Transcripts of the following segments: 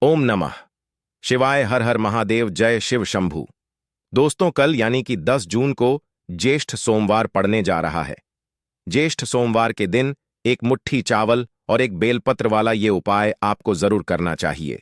ओम नमः शिवाय। हर हर महादेव। जय शिव शंभू। दोस्तों, कल यानी कि 10 जून को ज्येष्ठ सोमवार पड़ने जा रहा है। ज्येष्ठ सोमवार के दिन एक मुट्ठी चावल और एक बेलपत्र वाला ये उपाय आपको जरूर करना चाहिए।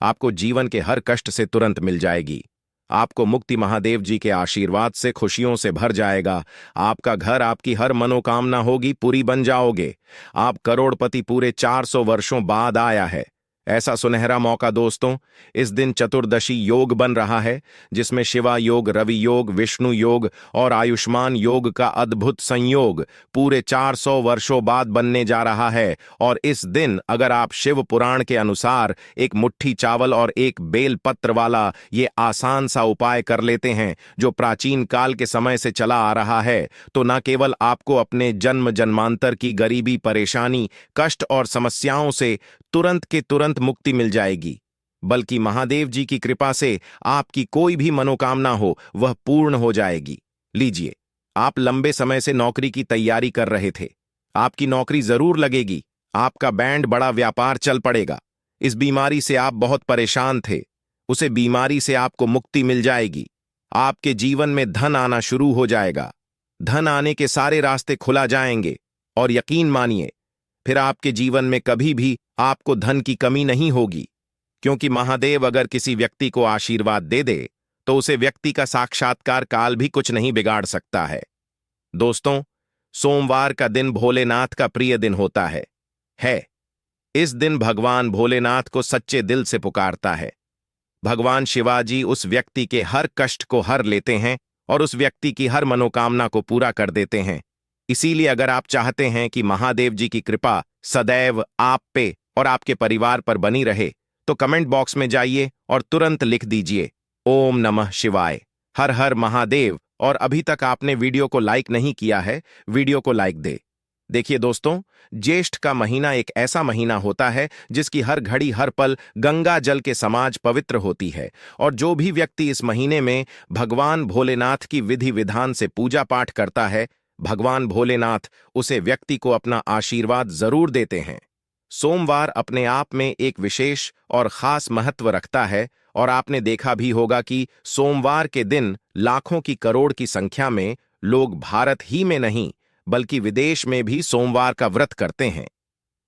आपको जीवन के हर कष्ट से तुरंत मिल जाएगी। आपको मुक्ति महादेव जी के आशीर्वाद से खुशियों से भर जाएगा। आपका घर, आपकी हर मनोकामना होगी पूरी, बन जाओगे। आप करोड़पति पूरे 400 वर्षों बाद आया है ऐसा सुनहरा मौका। दोस्तों, इस दिन चतुर्दशी योग बन रहा है, जिसमें शिवा योग, रवि योग, विष्णु योग और आयुष्मान योग का अद्भुत संयोग पूरे 400 वर्षों बाद बनने जा रहा है। और इस दिन अगर आप शिव पुराण के अनुसार एक मुट्ठी चावल और एक बेल पत्र वाला ये आसान सा उपाय कर लेते हैं, जो प्राचीन काल के समय से चला आ रहा है, तो न केवल आपको अपने जन्म जन्मांतर की गरीबी, परेशानी, कष्ट और समस्याओं से तुरंत के तुरंत मुक्ति मिल जाएगी, बल्कि महादेव जी की कृपा से आपकी कोई भी मनोकामना हो वह पूर्ण हो जाएगी। लीजिए, आप लंबे समय से नौकरी की तैयारी कर रहे थे। आपकी नौकरी जरूर लगेगी। आपका बैंड बड़ा व्यापार चल पड़ेगा। इस बीमारी से आप बहुत परेशान थे, उसे बीमारी से आपको मुक्ति मिल जाएगी। आपके जीवन में धन आना शुरू हो जाएगा। धन आने के सारे रास्ते खुला जाएंगे और यकीन मानिए, फिर आपके जीवन में कभी भी आपको धन की कमी नहीं होगी, क्योंकि महादेव अगर किसी व्यक्ति को आशीर्वाद दे दे तो उसे व्यक्ति का साक्षात्कार काल भी कुछ नहीं बिगाड़ सकता है। दोस्तों, सोमवार का दिन भोलेनाथ का प्रिय दिन होता है। इस दिन भगवान भोलेनाथ को सच्चे दिल से पुकारता है। भगवान शिवाजी उस व्यक्ति के हर कष्ट को हर लेते हैं और उस व्यक्ति की हर मनोकामना को पूरा कर देते हैं। इसीलिए अगर आप चाहते हैं कि महादेव जी की कृपा सदैव आप पे और आपके परिवार पर बनी रहे, तो कमेंट बॉक्स में जाइए और तुरंत लिख दीजिए ओम नमः शिवाय, हर हर महादेव। और अभी तक आपने वीडियो को लाइक नहीं किया है, वीडियो को लाइक दे। देखिए दोस्तों, ज्येष्ठ का महीना एक ऐसा महीना होता है जिसकी हर घड़ी हर पल गंगा जल के समाज पवित्र होती है। और जो भी व्यक्ति इस महीने में भगवान भोलेनाथ की विधि विधान से पूजा पाठ करता है, भगवान भोलेनाथ उसे व्यक्ति को अपना आशीर्वाद जरूर देते हैं। सोमवार अपने आप में एक विशेष और खास महत्व रखता है, और आपने देखा भी होगा कि सोमवार के दिन लाखों की करोड़ की संख्या में लोग भारत ही में नहीं बल्कि विदेश में भी सोमवार का व्रत करते हैं।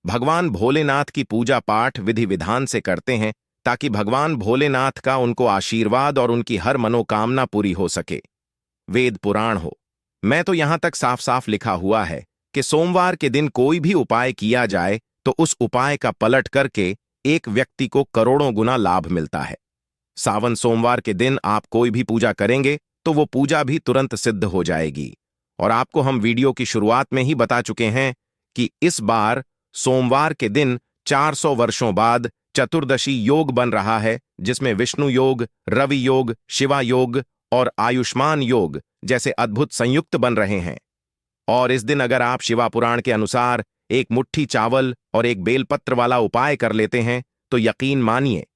भगवान भोलेनाथ की पूजा पाठ विधि विधान से करते हैं ताकि भगवान भोलेनाथ का उनको आशीर्वाद और उनकी हर मनोकामना पूरी हो सके। वेद पुराण हो, मैं तो यहां तक साफ साफ लिखा हुआ है कि सोमवार के दिन कोई भी उपाय किया जाए तो उस उपाय का पलट करके एक व्यक्ति को करोड़ों गुना लाभ मिलता है। सावन सोमवार के दिन आप कोई भी पूजा करेंगे तो वो पूजा भी तुरंत सिद्ध हो जाएगी। और आपको हम वीडियो की शुरुआत में ही बता चुके हैं कि इस बार सोमवार के दिन 400 वर्षों बाद चतुर्दशी योग बन रहा है, जिसमें विष्णु योग, रवि योग, शिवा योग और आयुष्मान योग जैसे अद्भुत संयुक्त बन रहे हैं। और इस दिन अगर आप शिवा पुराण के अनुसार एक मुट्ठी चावल और एक बेलपत्र वाला उपाय कर लेते हैं, तो यकीन मानिए,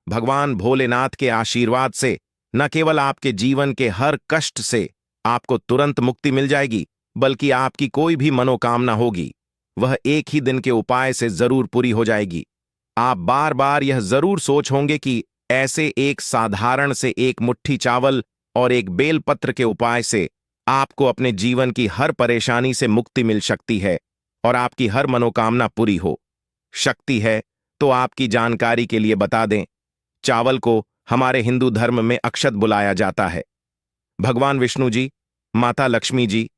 भगवान भोलेनाथ के आशीर्वाद से न केवल आपके जीवन के हर कष्ट से आपको तुरंत मुक्ति मिल जाएगी, बल्कि आपकी कोई भी मनोकामना होगी वह एक ही दिन के उपाय से जरूर पूरी हो जाएगी। आप बार बार यह जरूर सोच होंगे कि ऐसे एक साधारण से एक मुट्ठी चावल और एक बेलपत्र के उपाय से आपको अपने जीवन की हर परेशानी से मुक्ति मिल सकती है और आपकी हर मनोकामना पूरी हो सकती है। तो आपकी जानकारी के लिए बता दें, चावल को हमारे हिंदू धर्म में अक्षत बुलाया जाता है। भगवान विष्णु जी, माता लक्ष्मी जी,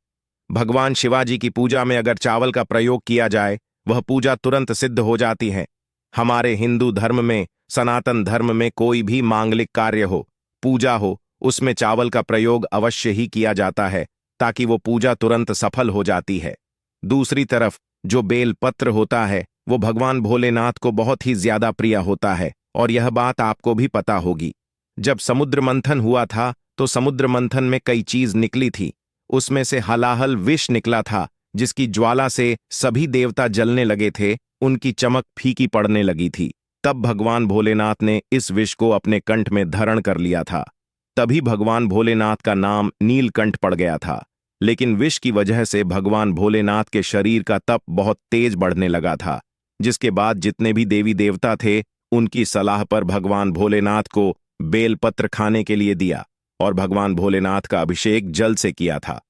भगवान शिवाजी की पूजा में अगर चावल का प्रयोग किया जाए, वह पूजा तुरंत सिद्ध हो जाती है। हमारे हिंदू धर्म में, सनातन धर्म में कोई भी मांगलिक कार्य हो, पूजा हो, उसमें चावल का प्रयोग अवश्य ही किया जाता है ताकि वो पूजा तुरंत सफल हो जाती है। दूसरी तरफ जो बेल पत्र होता है वो भगवान भोलेनाथ को बहुत ही ज्यादा प्रिय होता है, और यह बात आपको भी पता होगी। जब समुद्र मंथन हुआ था तो समुद्र मंथन में कई चीज निकली थी, उसमें से हलाहल विष निकला था, जिसकी ज्वाला से सभी देवता जलने लगे थे, उनकी चमक फीकी पड़ने लगी थी। तब भगवान भोलेनाथ ने इस विष को अपने कंठ में धारण कर लिया था। तभी भगवान भोलेनाथ का नाम नीलकंठ पड़ गया था। लेकिन विष की वजह से भगवान भोलेनाथ के शरीर का तप बहुत तेज बढ़ने लगा था, जिसके बाद जितने भी देवी देवता थे उनकी सलाह पर भगवान भोलेनाथ को बेलपत्र खाने के लिए दिया और भगवान भोलेनाथ का अभिषेक जल से किया था।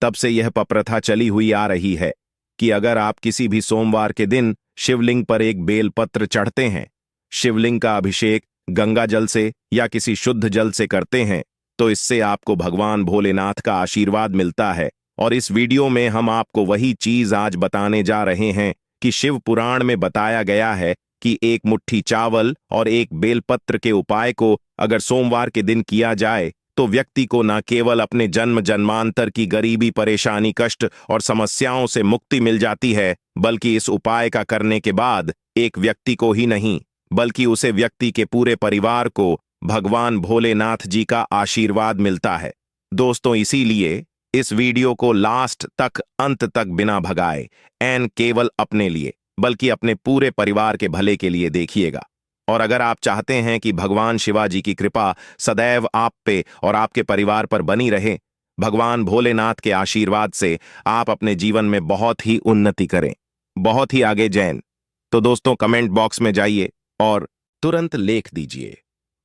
तब से यह प्रथा चली हुई आ रही है कि अगर आप किसी भी सोमवार के दिन शिवलिंग पर एक बेलपत्र चढ़ते हैं, शिवलिंग का अभिषेक गंगा जल से या किसी शुद्ध जल से करते हैं, तो इससे आपको भगवान भोलेनाथ का आशीर्वाद मिलता है। और इस वीडियो में हम आपको वही चीज आज बताने जा रहे हैं कि शिव पुराण में बताया गया है कि एक मुट्ठी चावल और एक बेलपत्र के उपाय को अगर सोमवार के दिन किया जाए तो व्यक्ति को न केवल अपने जन्म जन्मांतर की गरीबी, परेशानी, कष्ट और समस्याओं से मुक्ति मिल जाती है, बल्कि इस उपाय का करने के बाद एक व्यक्ति को ही नहीं बल्कि उसे व्यक्ति के पूरे परिवार को भगवान भोलेनाथ जी का आशीर्वाद मिलता है। दोस्तों, इसीलिए इस वीडियो को लास्ट तक, अंत तक बिना भगाए एन केवल अपने लिए बल्कि अपने पूरे परिवार के भले के लिए देखिएगा। और अगर आप चाहते हैं कि भगवान शिवाजी की कृपा सदैव आप पे और आपके परिवार पर बनी रहे, भगवान भोलेनाथ के आशीर्वाद से आप अपने जीवन में बहुत ही उन्नति करें, बहुत ही आगे जाएं, तो दोस्तों कमेंट बॉक्स में जाइए और तुरंत लिख दीजिए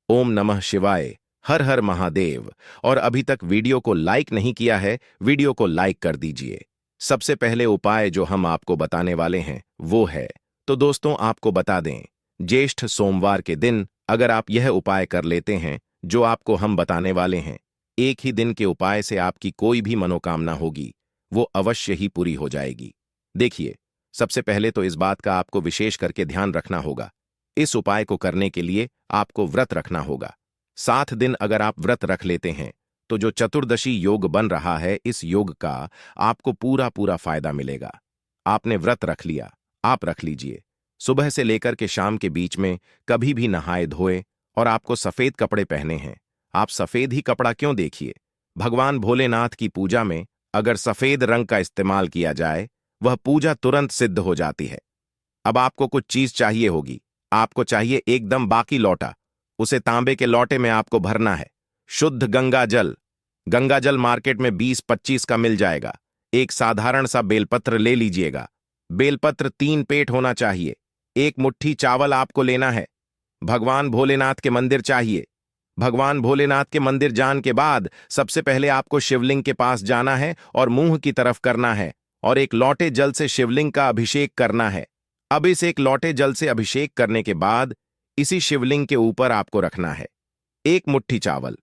ओम नमः शिवाय, हर हर महादेव। और अभी तक वीडियो को लाइक नहीं किया है, वीडियो को लाइक कर दीजिए। सबसे पहले उपाय जो हम आपको बताने वाले हैं वो है, तो दोस्तों आपको बता दें, ज्येष्ठ सोमवार के दिन अगर आप यह उपाय कर लेते हैं जो आपको हम बताने वाले हैं, एक ही दिन के उपाय से आपकी कोई भी मनोकामना होगी वो अवश्य ही पूरी हो जाएगी। देखिए, सबसे पहले तो इस बात का आपको विशेष करके ध्यान रखना होगा, इस उपाय को करने के लिए आपको व्रत रखना होगा। 7 दिन अगर आप व्रत रख लेते हैं तो जो चतुर्दशी योग बन रहा है, इस योग का आपको पूरा फायदा मिलेगा। आपने व्रत रख लिया, आप रख लीजिए, सुबह से लेकर के शाम के बीच में कभी भी नहाए धोए और आपको सफेद कपड़े पहने हैं। आप सफेद ही कपड़ा क्यों, देखिए, भगवान भोलेनाथ की पूजा में अगर सफेद रंग का इस्तेमाल किया जाए वह पूजा तुरंत सिद्ध हो जाती है। अब आपको कुछ चीज चाहिए होगी, आपको चाहिए एकदम बाकी लौटा, उसे तांबे के लौटे में आपको भरना है शुद्ध गंगा जल। गंगा जल मार्केट में 20-25 का मिल जाएगा। एक साधारण सा बेलपत्र ले लीजिएगा, बेलपत्र 3 पेट होना चाहिए। एक मुट्ठी चावल आपको लेना है। भगवान भोलेनाथ के मंदिर चाहिए। भगवान भोलेनाथ के मंदिर जाने के बाद सबसे पहले आपको शिवलिंग के पास जाना है और मुंह की तरफ करना है और एक लौटे जल से शिवलिंग का अभिषेक करना है। अब इस एक लौटे जल से अभिषेक करने के बाद इसी शिवलिंग के ऊपर आपको रखना है एक मुट्ठी चावल।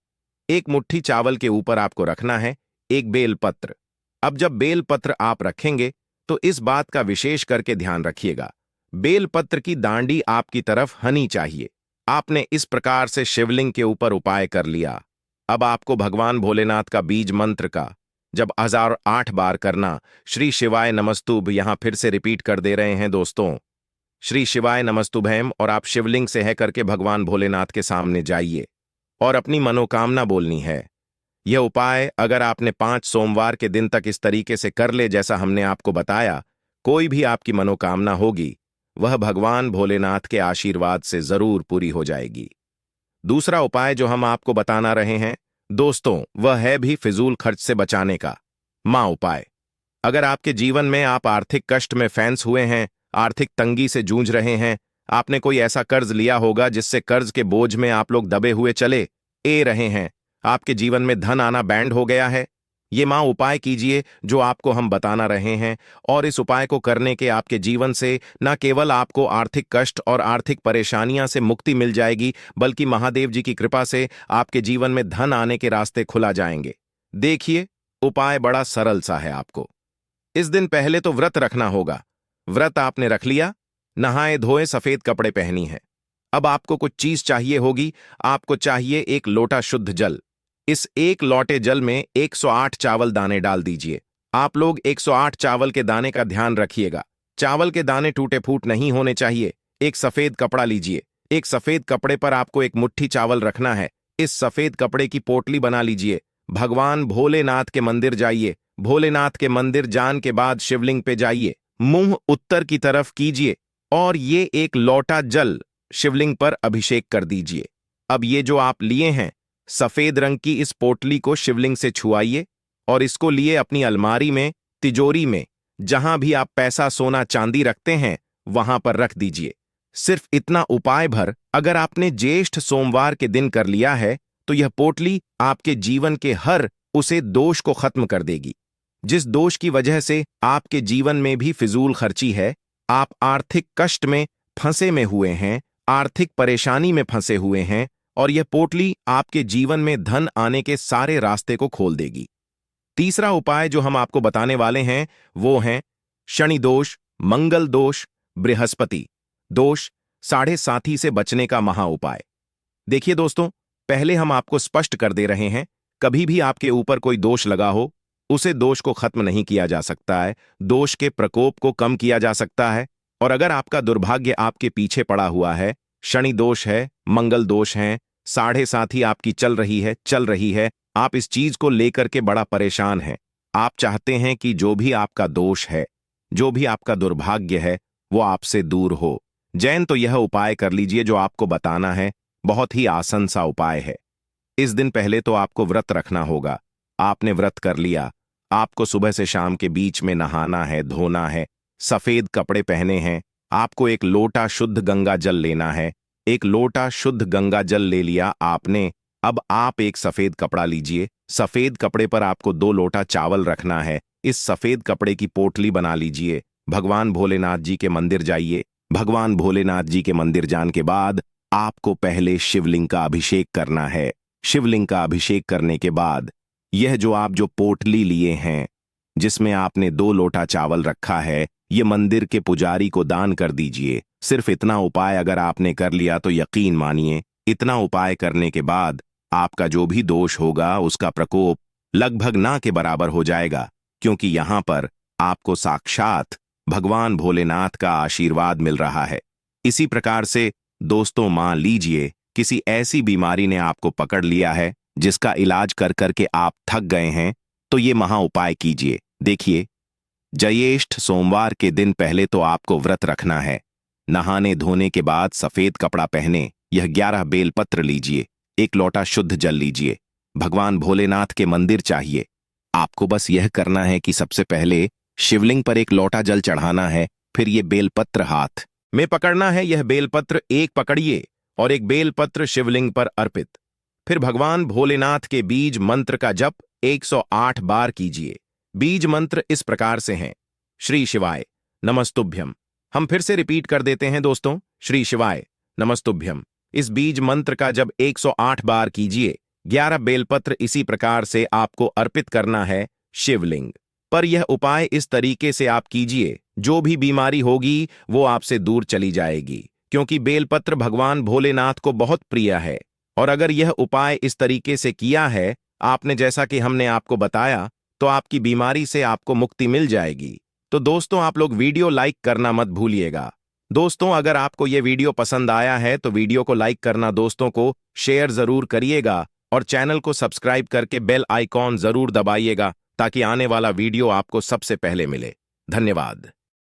एक मुट्ठी चावल के ऊपर आपको रखना है एक बेलपत्र। अब जब बेलपत्र आप रखेंगे तो इस बात का विशेष करके ध्यान रखिएगा, बेलपत्र की दांडी आपकी तरफ हनी चाहिए। आपने इस प्रकार से शिवलिंग के ऊपर उपाय कर लिया। अब आपको भगवान भोलेनाथ का बीज मंत्र का जब 1008 बार करना, श्री शिवाय नमस्तुभ, यहां फिर से रिपीट कर दे रहे हैं दोस्तों, श्री शिवाय नमस्तुभैम, और आप शिवलिंग से है करके भगवान भोलेनाथ के सामने जाइए और अपनी मनोकामना बोलनी है। यह उपाय अगर आपने 5 सोमवार के दिन तक इस तरीके से कर ले जैसा हमने आपको बताया, कोई भी आपकी मनोकामना होगी वह भगवान भोलेनाथ के आशीर्वाद से जरूर पूरी हो जाएगी। दूसरा उपाय जो हम आपको बताना रहे हैं दोस्तों, वह है भी फिजूल खर्च से बचाने का मां उपाय। अगर आपके जीवन में आप आर्थिक कष्ट में फंस हुए हैं, आर्थिक तंगी से जूझ रहे हैं, आपने कोई ऐसा कर्ज लिया होगा जिससे कर्ज के बोझ में आप लोग दबे हुए चले रहे हैं, आपके जीवन में धन आना बैंड हो गया है, ये मां उपाय कीजिए जो आपको हम बताना रहे हैं। और इस उपाय को करने के आपके जीवन से न केवल आपको आर्थिक कष्ट और आर्थिक परेशानियां से मुक्ति मिल जाएगी, बल्कि महादेव जी की कृपा से आपके जीवन में धन आने के रास्ते खुला जाएंगे। देखिए, उपाय बड़ा सरल सा है। आपको इस दिन पहले तो व्रत रखना होगा। व्रत आपने रख लिया, नहाए धोए सफेद कपड़े पहनी है। अब आपको कुछ चीज चाहिए होगी, आपको चाहिए एक लोटा शुद्ध जल। इस एक लोटे जल में 108 चावल दाने डाल दीजिए। आप लोग 108 चावल के दाने का ध्यान रखिएगा, चावल के दाने टूटे फूट नहीं होने चाहिए। एक सफेद कपड़ा लीजिए, एक सफेद कपड़े पर आपको एक मुट्ठी चावल रखना है। इस सफेद कपड़े की पोटली बना लीजिए। भगवान भोलेनाथ के मंदिर जाइए। भोलेनाथ के मंदिर जाने के बाद शिवलिंग पे जाइए, मुंह उत्तर की तरफ कीजिए और ये एक लोटा जल शिवलिंग पर अभिषेक कर दीजिए। अब ये जो आप लिए हैं सफेद रंग की इस पोटली को शिवलिंग से छुआइए और इसको लिए अपनी अलमारी में, तिजोरी में, जहां भी आप पैसा, सोना, चांदी रखते हैं वहां पर रख दीजिए। सिर्फ इतना उपाय भर अगर आपने ज्येष्ठ सोमवार के दिन कर लिया है तो यह पोटली आपके जीवन के हर उसे दोष को खत्म कर देगी, जिस दोष की वजह से आपके जीवन में भी फिजूल खर्ची है, आप आर्थिक कष्ट में फंसे में हुए हैं, आर्थिक परेशानी में फंसे हुए हैं, और यह पोटली आपके जीवन में धन आने के सारे रास्ते को खोल देगी। तीसरा उपाय जो हम आपको बताने वाले हैं वो हैं शनि दोष, मंगल दोष, बृहस्पति दोष, साढ़े साथी से बचने का महा उपाय। देखिए दोस्तों, पहले हम आपको स्पष्ट कर दे रहे हैं, कभी भी आपके ऊपर कोई दोष लगा हो उसे दोष को खत्म नहीं किया जा सकता है, दोष के प्रकोप को कम किया जा सकता है। और अगर आपका दुर्भाग्य आपके पीछे पड़ा हुआ है, शनि दोष है, मंगल दोष है, साढ़े साथी आपकी चल रही है, आप इस चीज को लेकर के बड़ा परेशान हैं, आप चाहते हैं कि जो भी आपका दोष है, जो भी आपका दुर्भाग्य है, वो आपसे दूर हो, जैन तो यह उपाय कर लीजिए जो आपको बताना है। बहुत ही आसान सा उपाय है। इस दिन पहले तो आपको व्रत रखना होगा। आपने व्रत कर लिया, आपको सुबह से शाम के बीच में नहाना है, धोना है, सफेद कपड़े पहने हैं, आपको एक लोटा शुद्ध गंगा जल लेना है। एक लोटा शुद्ध गंगा जल ले लिया आपने, अब आप एक सफेद कपड़ा लीजिए, सफेद कपड़े पर आपको 2 लोटा चावल रखना है। इस सफेद कपड़े की पोटली बना लीजिए, भगवान भोलेनाथ जी के मंदिर जाइए। भगवान भोलेनाथ जी के मंदिर जाने के बाद आपको पहले शिवलिंग का अभिषेक करना है। शिवलिंग का अभिषेक करने के बाद यह जो आप जो पोटली लिए हैं जिसमें आपने 2 लोटा चावल रखा है, ये मंदिर के पुजारी को दान कर दीजिए। सिर्फ इतना उपाय अगर आपने कर लिया तो यकीन मानिए, इतना उपाय करने के बाद आपका जो भी दोष होगा उसका प्रकोप लगभग ना के बराबर हो जाएगा, क्योंकि यहां पर आपको साक्षात भगवान भोलेनाथ का आशीर्वाद मिल रहा है। इसी प्रकार से दोस्तों, मान लीजिए किसी ऐसी बीमारी ने आपको पकड़ लिया है जिसका इलाज कर करके आप थक गए हैं, तो ये महा उपाय कीजिए। देखिए, ज्येष्ठ सोमवार के दिन पहले तो आपको व्रत रखना है। नहाने धोने के बाद सफेद कपड़ा पहने यह 11 बेलपत्र लीजिए, 1 लोटा शुद्ध जल लीजिए, भगवान भोलेनाथ के मंदिर चाहिए। आपको बस यह करना है कि सबसे पहले शिवलिंग पर 1 लोटा जल चढ़ाना है, फिर ये बेलपत्र हाथ में पकड़ना है। यह बेलपत्र एक पकड़िए और 1 बेलपत्र शिवलिंग पर अर्पित। फिर भगवान भोलेनाथ के बीज मंत्र का जप 108 बार कीजिए। बीज मंत्र इस प्रकार से हैं: श्री शिवाय नमस्तुभ्यम। हम फिर से रिपीट कर देते हैं दोस्तों, श्री शिवाय नमस्तुभ्यम। इस बीज मंत्र का जब 108 बार कीजिए। 11 बेलपत्र इसी प्रकार से आपको अर्पित करना है शिवलिंग पर। यह उपाय इस तरीके से आप कीजिए, जो भी बीमारी होगी वो आपसे दूर चली जाएगी, क्योंकि बेलपत्र भगवान भोलेनाथ को बहुत प्रिय है। और अगर यह उपाय इस तरीके से किया है आपने, जैसा कि हमने आपको बताया, तो आपकी बीमारी से आपको मुक्ति मिल जाएगी। तो दोस्तों, आप लोग वीडियो लाइक करना मत भूलिएगा। दोस्तों, अगर आपको यह वीडियो पसंद आया है तो वीडियो को लाइक करना, दोस्तों को शेयर जरूर करिएगा और चैनल को सब्सक्राइब करके बेल आइकॉन जरूर दबाइएगा ताकि आने वाला वीडियो आपको सबसे पहले मिले। धन्यवाद।